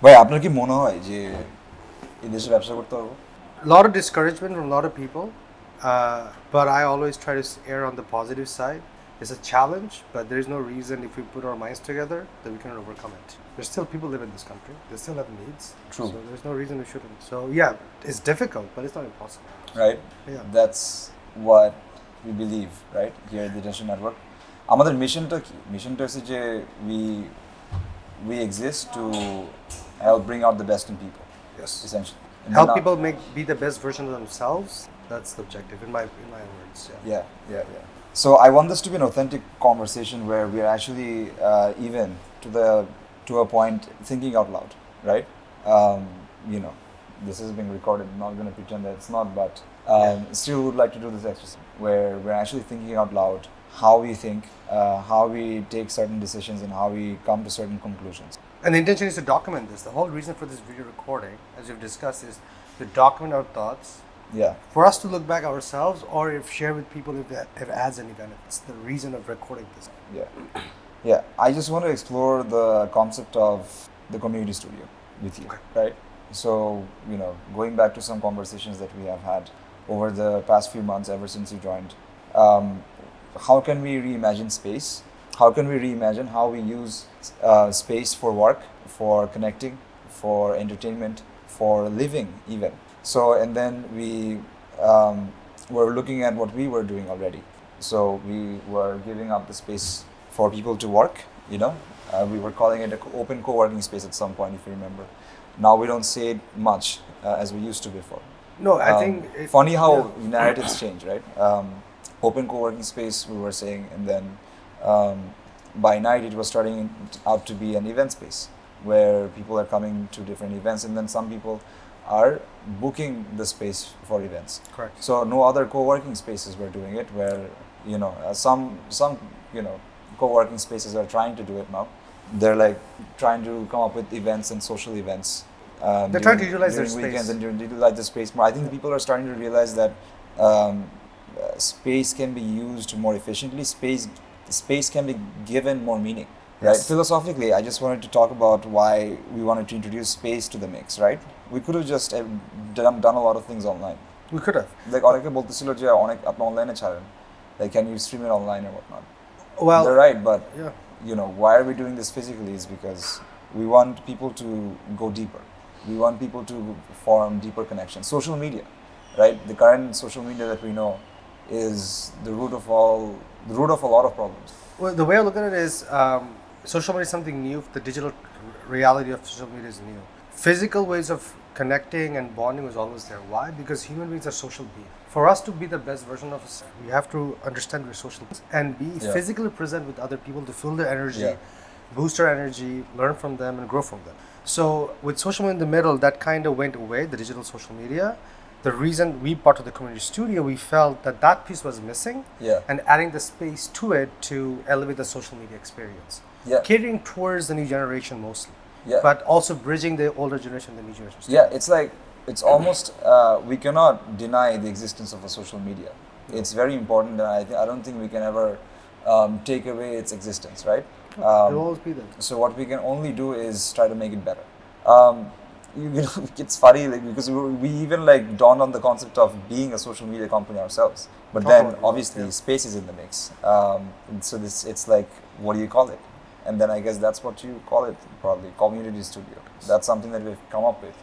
ভাই আপনার কি মনে হয় যে এই দেশে ব্যবসা করতে পারবো? A lot of discouragement from a lot of people, but I always try to err on the positive side. It's a challenge, but there is no reason if we put our minds together that we can overcome it. There's still people live in this country. They still have needs. True. So there's no reason we shouldn't. So yeah, it's difficult, but it's not impossible. Right? Yeah. That's what we believe, right? Here at the Digital Network. আমাদের মিশনটা কি? মিশনটা হচ্ছে যে we exist to help bring out the best in people, Yes. essentially. And Help not- people be the best version of themselves. That's the objective in my words. Yeah. Yeah. So I want this to be an authentic conversation where we are actually even to a point thinking out loud, right? You know, this is being recorded. I'm not going to pretend that it's not, but still would like to do this exercise where we're actually thinking out loud how we think, how we take certain decisions, and how we come to certain conclusions. And the intention is to document this. The whole reason for this video recording, as we've discussed, is to document our thoughts, Yeah. for us to look back ourselves, or if share with people if it adds any benefits. The reason of recording this. Yeah. I just want to explore the concept of the community studio with you, Okay. right? So, going back to some conversations that we have had over the past few months, ever since you joined, how can we reimagine space? How can we reimagine how we use space for work, for connecting, for entertainment, for living even? So, and then we were looking at what we were doing already. So we were giving up the space for people to work, we were calling it an open co-working space at some point, if you remember. Now we don't say it much as we used to before. No, I think funny how narratives change, right? Open co-working space we were saying, and then by night it was starting out to be an event space where people are coming to different events, and then some people are booking the space for events. Correct. So no other co-working spaces were doing it, where some co-working spaces are trying to do it now. They're like trying to come up with events and social events. They're trying to utilize their during space. weekends and utilize the space more. I think people are starting to realize that space can be used more efficiently. Space can be given more meaning. Right? Yes. Philosophically, I just wanted to talk about why we wanted to introduce space to the mix, right? We could have just done a lot of things online. We could have. Like অনেকে বলতেছিল যে অনেক আপনি অনলাইনে ছাড়েন, like can you stream it online or whatnot? Well, They're right, but yeah. why are we doing this physically is because we want people to go deeper. We want people to form deeper connections. Social media, right? The current social media that we know is the root of a lot of problems. Well, the way I look at it is social media is something new. The digital reality of social media is new. Physical ways of connecting and bonding was always there. Why? Because human beings are social beings. For us to be the best version of us, we have to understand we're social beings and be physically present with other people to feel their energy, boost our energy, learn from them, and grow from them. So with social media in the middle, that kind of went away, the digital social media. The reason we brought to the community studio, we felt that piece was missing, and adding the space to it to elevate the social media experience. Catering towards the new generation mostly, but also bridging the older generation and the new generation. It's almost we cannot deny the existence of a social media. It's very important, and I don't think we can ever take away its existence, right? It will always be there. So what we can only do is try to make it better. It's funny, because we even dawned on the concept of being a social media company ourselves. But then obviously space is in the mix. So it's like, what do you call it? And then I guess that's what you call it, probably community studio. That's something that we've come up with.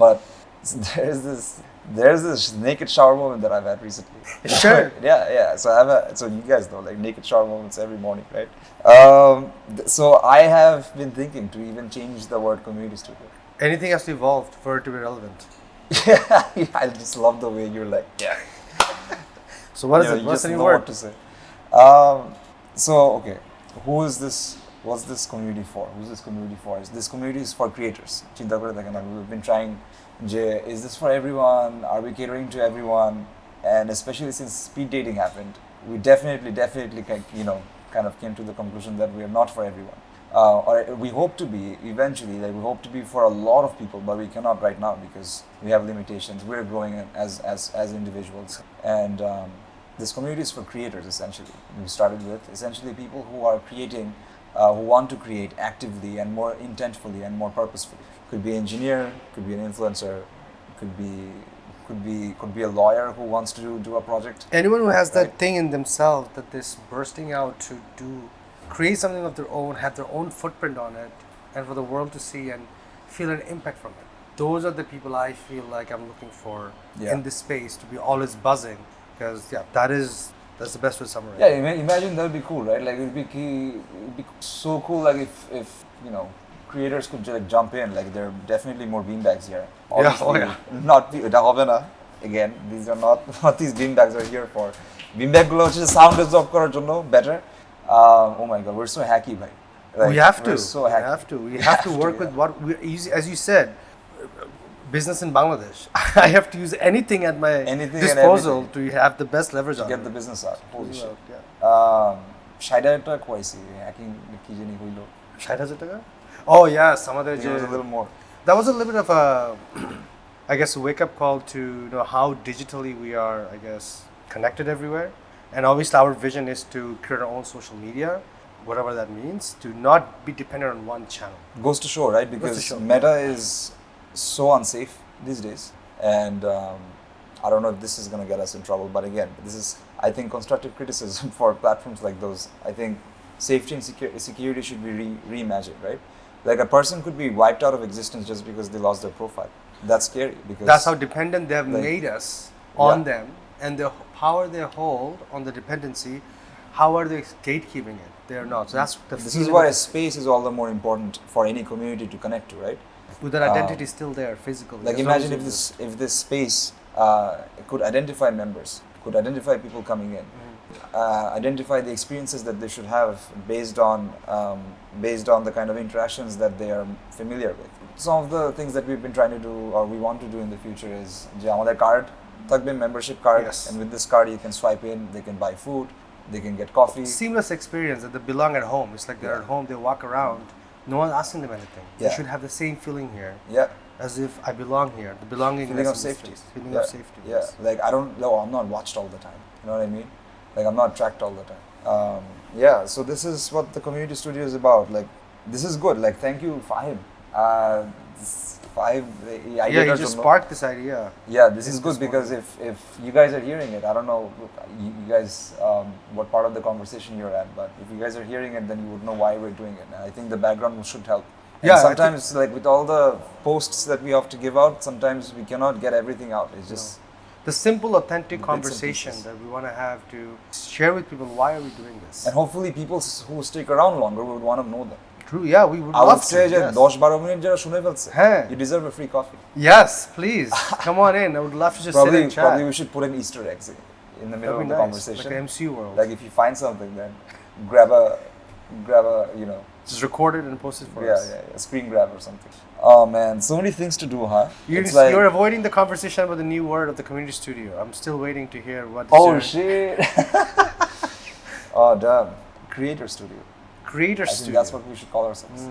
But there's this naked shower moment that I've had recently. Sure. Yeah. So you guys know, naked shower moments every morning, right? So I have been thinking to even change the word community studio. Anything has to evolve for it to be relevant. I just love the way you're like, So what is it? What's the new word? What to say. So okay, what's this community for? Who's this community for? This community is for creators. Chinta kore dekhen na, we've been trying, is this for everyone? Are we catering to everyone? And especially since speed dating happened, we definitely kind of came to the conclusion that we are not for everyone. Or we hope to be eventually, we hope to be for a lot of people, but we cannot right now because we have limitations. We're growing as individuals, and this community is for creators essentially. We started with essentially people who are creating who want to create actively and more intentfully and more purposefully. Could be engineer, could be an influencer, could be a lawyer who wants to do a project. Anyone who has Right. that thing in themselves, that this bursting out to create something of their own, have their own footprint on it, and for the world to see and feel an impact from it. Those are the people I feel like I'm looking for Yeah. in this space, to be always buzzing, because that's the best way to summarize. Yeah, imagine that would be cool, right? Like it'd be so cool, like if creators could like jump in. Like there are definitely more beanbags here. Obviously, not এটা হবে না. Again, these are not what these beanbags are here for. Beanbag গুলো হচ্ছে sound absorb করার জন্য better. Oh my god, we're so hacky, bhai. Like, we have to. We're so hacky. We have to work with what we use. As you said, business in Bangladesh. I have to use anything at my disposal to have the best leverage on get it. the business out. Holy shit. Yeah. 60,000 টাকা কইছি hacking কি জানি হইলো. 60,000 টাকা? Oh yeah, some other. It was a little more. That was a little bit of a, I guess, a wake-up call to know how digitally we are, I guess, connected everywhere. And obviously our vision is to create our own social media, whatever that means, to not be dependent on one channel. Goes to show, right? Because Meta is so unsafe these days. And I don't know if this is going to get us in trouble. But again, this is, I think, constructive criticism for platforms like those. I think safety and security should be reimagined, right? Like a person could be wiped out of existence just because they lost their profile. That's scary because that's how dependent they have made us on them, and the power they hold on the dependency. How are they gatekeeping it? They are not. So that's the. This is why a space is all the more important for any community to connect to, right? With that identity still there, physically. Like imagine if this space could identify members, could identify people coming in. Identify the experiences that they should have based on the kind of interactions that they are familiar with. Some of the things that we've been trying to do or we want to do in the future is যে আমাদের card থাকবে, membership card, and with this card you can swipe in, they can buy food, they can get coffee. Seamless experience that they belong at home. It's like they're at home, they walk around, no one's asking them anything. They should have the same feeling here. Yeah. As if I belong here. The belonging feeling of safety. Feeling of safety. Yeah. Like I'm not watched all the time. You know what I mean? Like I'm not tracked all the time. So this is what the community studio is about. Like this is good. Like thank you, Fahim. You just sparked this idea. Yeah, this is good because if you guys are hearing it, I don't know you guys what part of the conversation you're at, but if you guys are hearing it, then you would know why we're doing it. And I think the background should help. And sometimes like with all the posts that we have to give out, sometimes we cannot get everything out. It's just the simple, authentic conversation that we want to have to share with people. Why are we doing this? And hopefully people who stick around longer would want to know them. True, yeah, we would love to. I would say 10-12 minute যারা শুনে ফেলছে, you deserve a free coffee. Yes, please. Come on in. I would love to just sit and chat. Probably we should put an Easter eggs in the middle of the conversation. Like the MCU world. Like if you find something, then grab a just record it and post it for us. Yeah, a screen grab or something. Oh man, so many things to do, huh? You're avoiding the conversation about the new word of the community studio. I'm still waiting to hear what. Oh shit! Oh damn, creator studio. Creator studio. I think that's what we should call ourselves.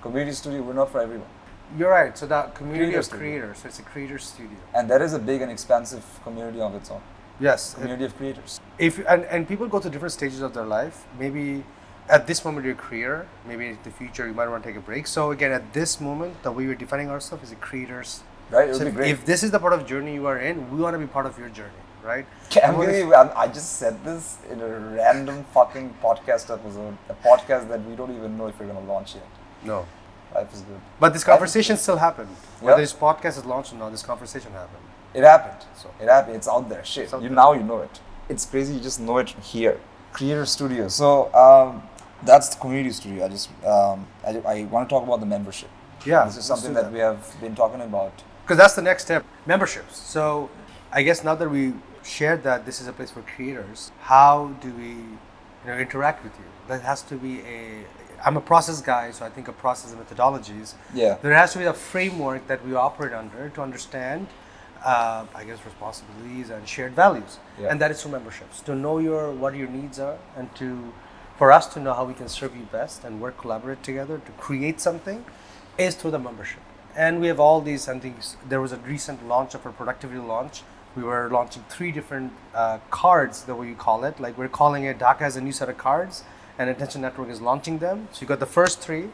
Community studio. We're not for everyone. You're right. So that community of creators. So it's a creator studio. And that is a big and expansive community of its own. Yes. Community of creators. And people go through different stages of their life. Maybe at this moment you're a creator. Maybe in the future you might want to take a break. So again, at this moment, the way we're defining ourselves is a creators. Right. It would be great. If this is the part of journey you are in, we want to be part of your journey. Right? I just said this in a random fucking podcast episode. A podcast that we don't even know if we're going to launch yet. No. Life is good. But this conversation still happened. Whether this podcast is launched or not, this conversation happened. It happened. It happened. It's out there. Shit. Now you know it. It's crazy. You just know it here. Creator Studio. So that's the community studio. I want to talk about the membership. Yeah. This is something that we have been talking about. Because that's the next step. Memberships. So I guess now that we shared that this is a place for creators, how do we interact with you? That has to be I'm a process guy, so I think of process and methodologies. Yeah. There has to be a framework that we operate under to understand, I guess, responsibilities and shared values. Yeah. And that is through memberships. To know what your needs are, and for us to know how we can serve you best and collaborate together to create something is through the membership. And we have all these, I think there was a recent launch of our productivity launch. We were launching 3 different cards, the way you call it. Like we're calling it Dhaka has a new set of cards, and Intention Network is launching them. So you got the first three.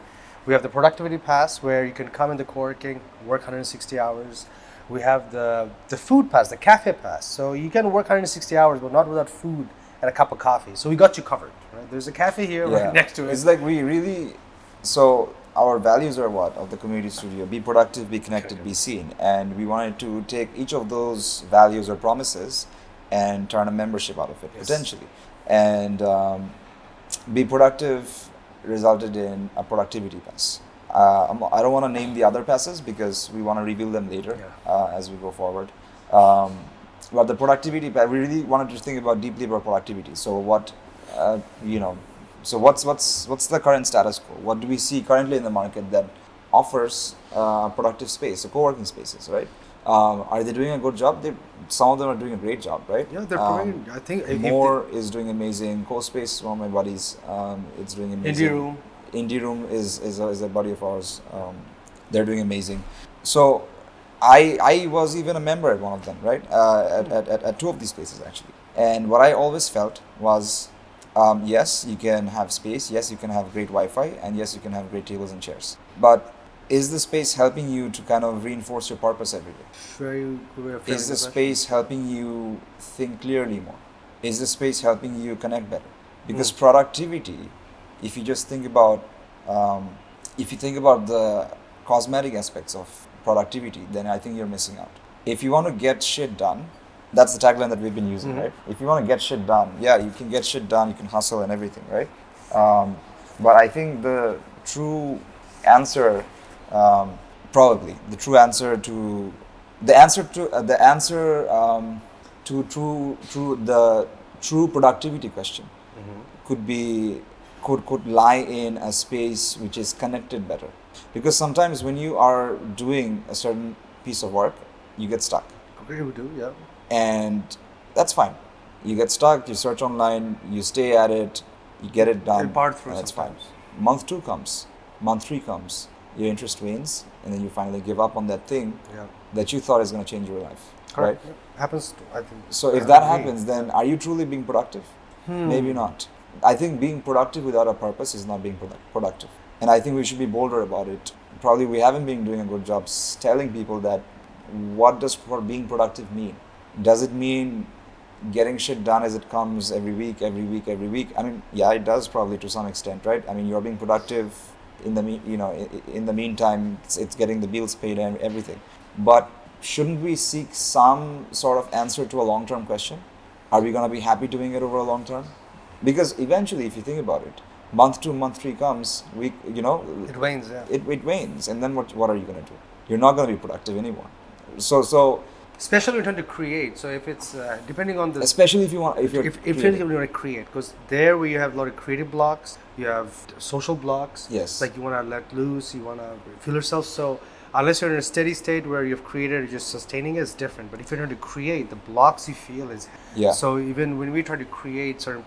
We have the Productivity Pass, where you can come in the co-working, work 160 hours. We have the Food Pass, the Cafe Pass. So you can work 160 hours, but not without food and a cup of coffee. So we got you covered. Right? There's a cafe here right next to it. It's like we really, so our values are what of the community studio: be productive, be connected, be seen. And we wanted to take each of those values or promises and turn a membership out of it, potentially. And be productive resulted in a productivity pass. I don't want to name the other passes because we want to reveal them later as we go forward. But the productivity pass, we really wanted to think about deeply about productivity. So what, so what's the current status quo? What do we see currently in the market that offers productive space, so co-working spaces, right? Are they doing a good job? Some of them are doing a great job, right? Yeah, they're doing. I think More is doing amazing. Co-space, one of my buddies, it's doing amazing. Indie Room is a buddy of ours. They're doing amazing. So I was even a member at one of them, right? At two of these spaces actually. And what I always felt was, yes, you can have space. Yes, you can have great Wi-Fi, and yes, you can have great tables and chairs. But is the space helping you to kind of reinforce your purpose every day? Is the space helping you think clearly more? Is the space helping you connect better? Because productivity, if you just think about, the cosmetic aspects of productivity, then I think you're missing out. If you want to get shit done, that's the tagline that we've been using, right? If you want to get shit done, you can get shit done, you can hustle and everything, right? But I think the true answer, probably the true answer to the true productivity question could lie in a space which is connected better. Because sometimes when you are doing a certain piece of work, you get stuck. Okay, we do, yeah. And that's fine. You get stuck, you search online, you stay at it, you get it done. That's fine. Month 2 comes, month 3 comes, your interest wanes, and then you finally give up on that thing that you thought is going to change your life. Correct. Right? Happens, I think. So if that happens, then are you truly being productive? Maybe not. I think being productive without a purpose is not being productive. And I think we should be bolder about it. Probably we haven't been doing a good job telling people that what does being productive mean? Does it mean getting shit done as it comes every week? I mean, yeah, it does probably to some extent, right? I mean, you're being productive in the meantime, it's getting the bills paid and everything. But shouldn't we seek some sort of answer to a long-term question? Are we going to be happy doing it over a long term? Because eventually, if you think about it, month 2, month 3 comes, it wanes, It wanes, and then what are you going to do? You're not going to be productive anymore. So especially when you're trying to create. So if it's depending on the, especially if you want if you want to create, because there where you have a lot of creative blocks, you have social blocks. Yes. Like you want to let loose, you want to feel yourself. So unless you're in a steady state where you've created, you're just sustaining it, it's different. But if you're trying to create, the blocks you feel is So even when we try to create certain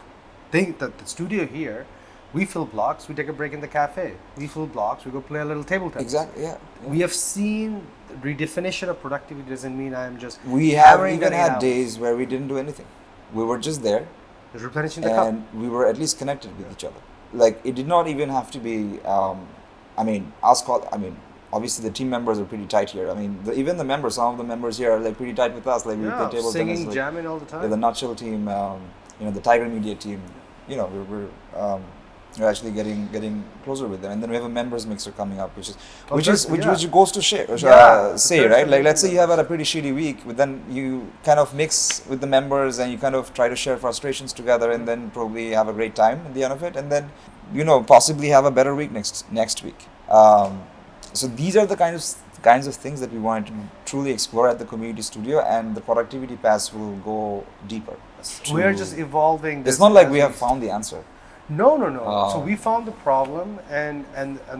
things, that the studio here, we fill blocks, we take a break in the cafe. We fill blocks, we go play a little table tennis. Exactly, We have seen redefinition of productivity doesn't mean I'm just... We have even had days where we didn't do anything. We were just there. Replenishing the cup. And we were at least connected with each other. Like, it did not even have to be, obviously the team members are pretty tight here. I mean, even the members, some of the members here are like pretty tight with us. Like we play table singing, tennis. Jamming all the time. The Nutshell team, the Tiger Media team, we're actually getting closer with them. And then we have a members mixer coming up, which goes to say, right? Like, let's say you have had a pretty shitty week, but then you kind of mix with the members and you kind of try to share frustrations together, and then probably have a great time at the end of it, and then possibly have a better week next week. So these are the kinds of things that we wanted to truly explore at the community studio, and the productivity pass will go deeper. We are just evolving. It's not like we have found the answer. No. So we found the problem, and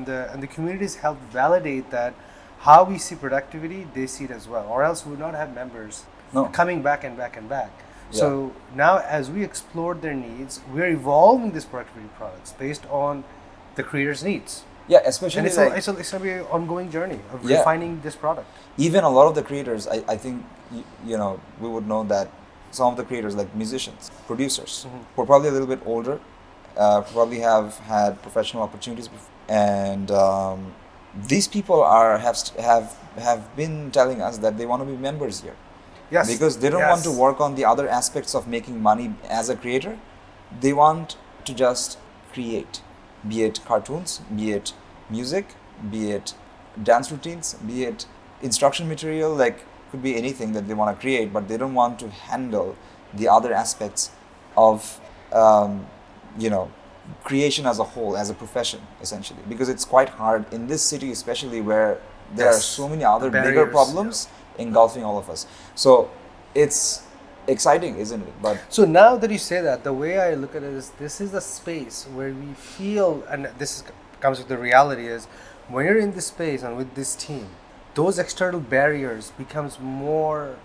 the communities helped validate that how we see productivity, they see it as well. Or else we would not have members coming back and back and back. Yeah. So now, as we explored their needs, we're evolving these productivity products based on the creators' needs. Yeah, especially, and it's going to be an ongoing jourme of refining this product. Even a lot of the creators, I think, we would know that some of the creators, like musicians, producers, who are probably a little bit older, probably have had professional opportunities before, and these people have been telling us that they want to be members here. Yes. Because they don't want to work on the other aspects of making money as a creator. They want to just create, be it cartoons, be it music, be it dance routines, be it instruction material, like could be anything that they want to create, but they don't want to handle the other aspects of creation as a whole, as a profession, essentially, because it's quite hard in this city, especially where there are so many other bigger problems engulfing all of us. So it's exciting, isn't it? But so now that you say that, the way I look at it is, this is a space where we feel, and comes with the reality is, when you're in this space and with this team, those external barriers becomes more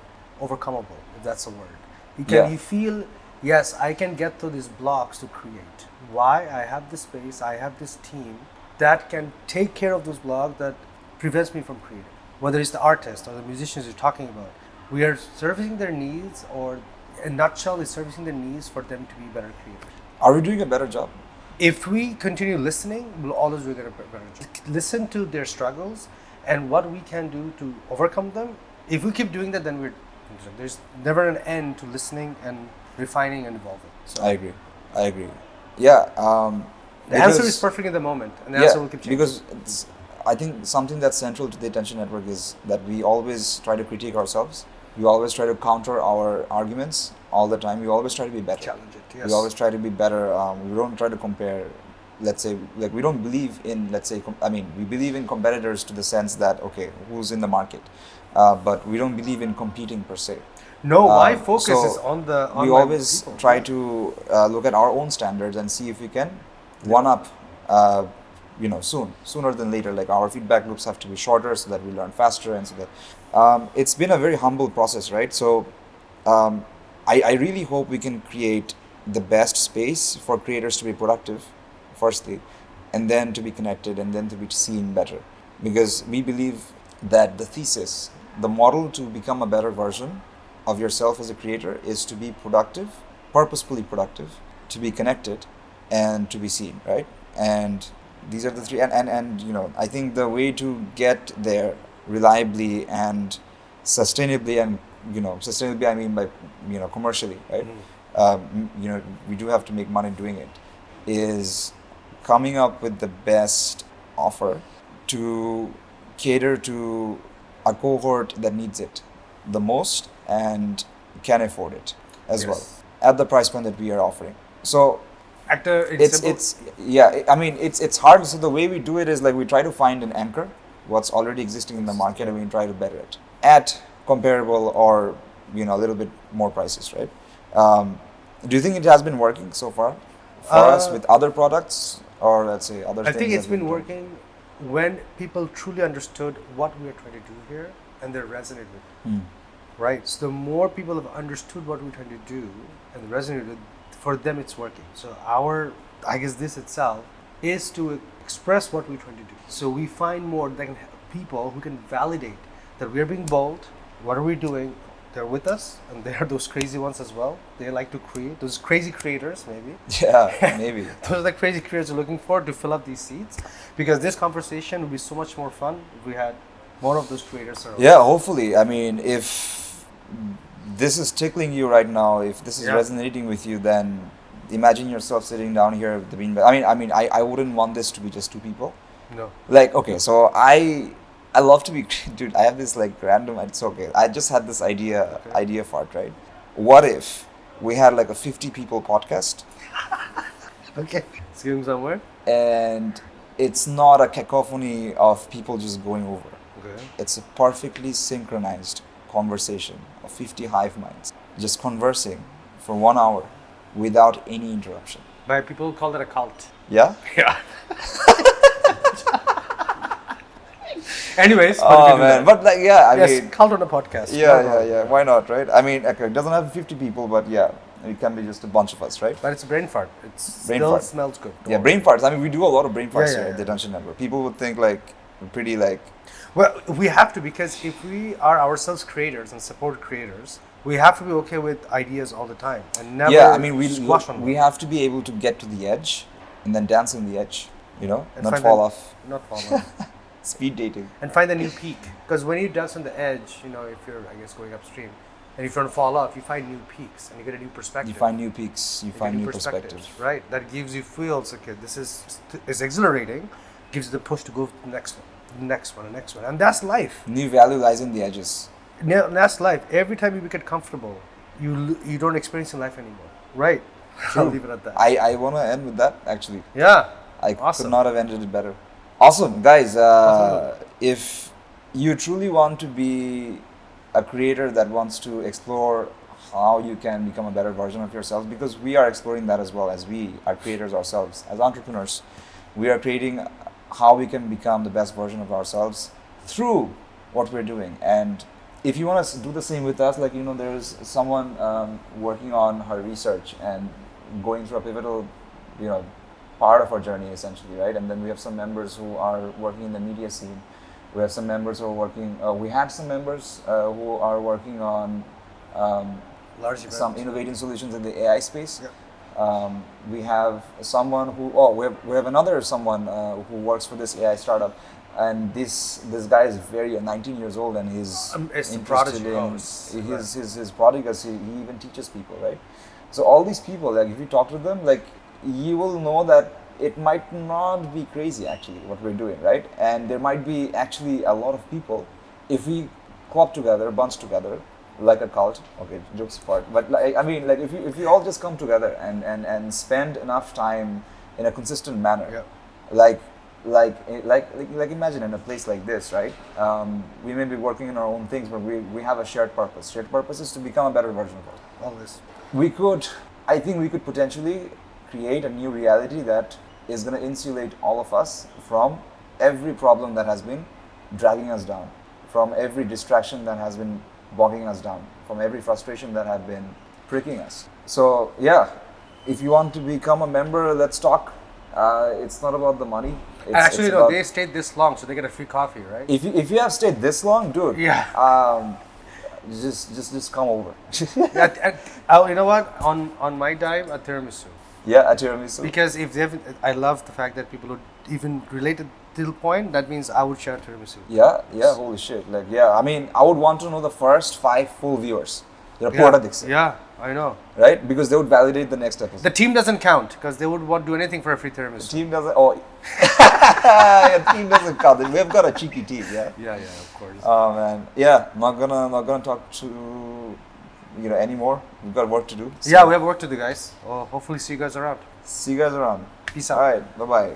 overcomable, if that's a word. You feel, yes, I can get through these blocks to create. Why? I have this space, I have this team that can take care of those blocks that prevents me from creating. Whether it's the artist or the musicians you're talking about, we are servicing their needs, or in a nutshell, is servicing their needs for them to be better creators. Are we doing a better job? If we continue listening, we'll always do a better job. Listen to their struggles and what we can do to overcome them. If we keep doing that, then there's never an end to listening and refining and evolving. So I agree. Yeah. The answer is perfect in the moment, and the answer will keep changing. Because I think something that's central to the attention network is that we always try to critique ourselves. We always try to counter our arguments all the time. We always try to be better. Challenge it, yes. We always try to be better. We don't try to compare. Let's say, like, we don't believe in, we believe in competitors to the sense that, okay, who's in the market? But we don't believe in competing per se. No, my focus is on the. We always try to look at our own standards and see if we can one up. Sooner than later. Like, our feedback loops have to be shorter so that we learn faster, and so that it's been a very humble process, right? So I really hope we can create the best space for creators to be productive, firstly, and then to be connected, and then to be seen better. Because we believe that the thesis, the model to become a better version of yourself as a creator is to be productive, purposefully productive, to be connected, and to be seen, right? And these are the three, and I think the way to get there reliably and sustainably, and sustainably I mean by commercially, right? We do have to make money doing it, is coming up with the best offer to cater to a cohort that needs it the most and can afford it as well at the price point that we are offering. So it's hard. So the way we do it is, like, we try to find an anchor, what's already existing in the market, and we try to better it at comparable or a little bit more prices, right? Do you think it has been working so far for us with other products, or let's say other things? I think it's been working when people truly understood what we are trying to do here and they resonated with it. Right? So the more people have understood what we're trying to do and resonated with, for them it's working. So this itself is to express what we're trying to do. So we find more people who can validate that we're being bold, what are we doing, they're with us, and they are those crazy ones as well. They like to create, those crazy creators maybe. Yeah, maybe. Those are the crazy creators we're looking for to fill up these seats, because this conversation would be so much more fun if we had more of those creators around. Yeah, hopefully. I mean, if this is tickling you right now, if this is resonating with you, then imagine yourself sitting down here with the beanbag. I wouldn't want this to be just two people. No. Like, okay, so I love to be, dude, I have this random, it's okay. I just had this idea fart, right? What if we had a 50 people podcast? Okay. It's going somewhere? And it's not a cacophony of people just going over. Okay. It's a perfectly synchronized conversation of 50 hive minds just conversing for 1 hour without any interruption. By people call it a cult. Yeah? Yeah. Anyways, oh man, but cult on a podcast. Yeah. Why not, right? It doesn't have 50 people, but it can be just a bunch of us, right? But it's a brain fart. It smells good. Brain farts. We do a lot of brain farts here at the Attention Network. People would think pretty Well, we have to, because if we are ourselves creators and support creators, We have to be okay with ideas all the time and never Yeah, I mean, squash on we them. have to be able to get to the edge and then dance on the edge, And not find fall that- off. Not fall off. Speed dating. And find the new peak. Because when you dance on the edge, if you're, I guess, going upstream, and if you don't fall off, you find new peaks and you get a new perspective. You find new peaks, you get find new perspectives. Right? That gives you feels, okay, this is exhilarating, gives you the push to go to the next one, the next one, the next one. And that's life. New value lies in the edges. That's life. Every time you get comfortable, you don't experience in life anymore. Right? I'll leave it at that. I want to end with that, actually. Yeah. I Awesome. could not have ended it better. Awesome, guys. Awesome. If you truly want to be a creator that wants to explore how you can become a better version of yourself, because we are exploring that as well, as we are creators ourselves, as entrepreneurs, we are creating how we can become the best version of ourselves through what we're doing. And if you want to do the same with us, there's someone working on her research and going through a pivotal, part of our journey, essentially, right? And then we have some members who are working in the media scene. We have some members who are working. We had some members who are working on Large events. some innovating solutions in the AI space. Yep. We have someone who. We have another someone who works for this AI startup, and this guy is 19 years old, and he's It's the interested prodigy. in his prodigy. He even teaches people, right? So all these people, like if you talk to them, like you will know that it might not be crazy actually what we're doing, right? And there might be actually a lot of people if we club together, bunch together, like a cult. Okay, jokes apart, but if you all just come together and spend enough time in a consistent manner, Yeah. like imagine in a place like this, right? We may be working in our own things, but we have a shared purpose. Shared purpose is to become a better version of ourselves. Always. I think we could potentially create a new reality that is going to insulate all of us from every problem that has been dragging us down, from every distraction that has been bogging us down, from every frustration that had been pricking us. So yeah, if you want to become a member, let's talk. It's not about the money. Actually, it's no, about- they stayed this long, so they get a free coffee, right? if you have stayed this long, dude, Yeah. just come over. You know what? On my dime, a tiramisu. Yeah, at tiramisu. Because I love the fact that people would even relate it till point. That means I would share tiramisu. Yeah, holy shit. I mean, I would want to know the first 5 full viewers. They're Yeah, I know. right? Because they would validate the next episode. The team doesn't count because they would want do anything for a free The tiramisu. team doesn't. Oh, yeah, team doesn't count. We've got a cheeky team. Yeah. Yeah, of course. Oh man. Yeah. Not gonna talk to anymore. We've got work to do. So Yeah, we have work to do, guys. Hopefully, see you guys around. see you guys around. Peace All out. right. Bye bye.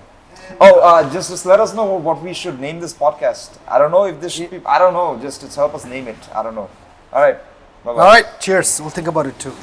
Oh, just let us know what we should name this podcast. I don't know if this should be. I don't know. Just help us name it. I don't know. All right. Bye bye. All right, cheers. We'll think about it too.